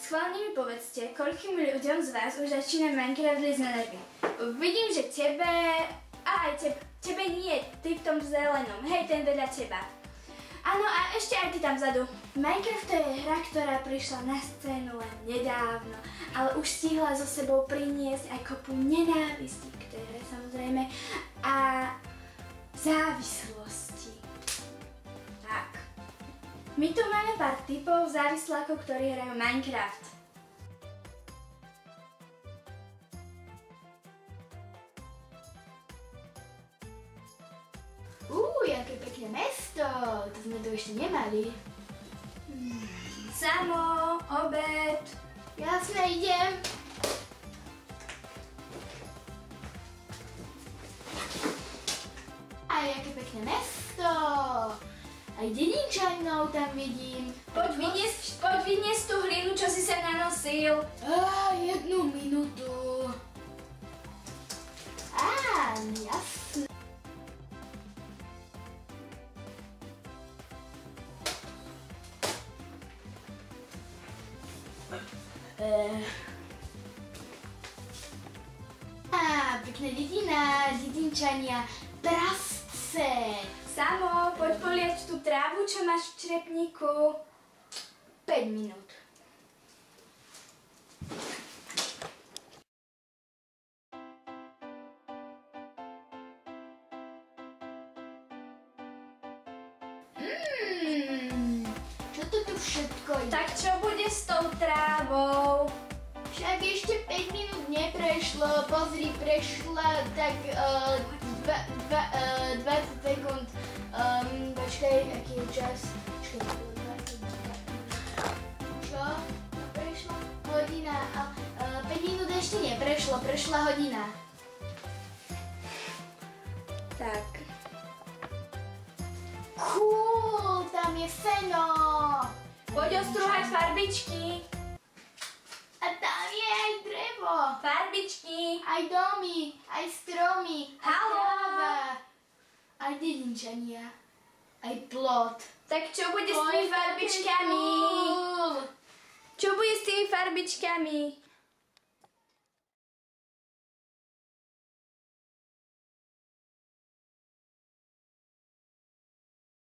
Schválne mi povedzte, koľkým ľuďom z vás už začína Minecraft liesť na nervy. Vidím, že tebe... tebe nie, ty v tom zelenom. Hej, ten vedľa teba. Áno, a ešte aj ty tam vzadu. Minecraft to je hra, ktorá prišla na scénu len nedávno, ale už stihla so sebou priniesť aj kopu nenávistí k tej hre, samozrejme, a závislosti. Tak. My tu máme pár typov závislákov, ktorí hrajú Minecraft. Jaké pekné mesto! To sme tu ešte nemali. Samo, obed. Jasne, idem. A jaké pekné mesto! Aj dedinčanov tam vidím. Poď vyniesť tú hlinu, čo si sa nanosil. 1 minútu. Jasne. Pekná dedina, dedinčania, prasce. Samo, poď poliať tú trávu, čo máš v črepníku. 5 minút. Čo to tu všetko je? Tak čo bude s tou trávou? Však ešte 5 minút neprešlo, pozri, prešla tak 20 sekúnd. Počkaj, aký je čas? Počkaj, čo? Prešla? Hodina. 5 minút ešte neprešlo, prešla hodina. Tak. Cool, tam je seno. Poď ostruhať farbičky. A tam je aj drevo. Farbičky. Aj domy, aj stromy, aj Haló. tráva, aj dedinčania, aj plot. Tak čo bude s tými farbičkami? Cool. Čo bude s tými farbičkami?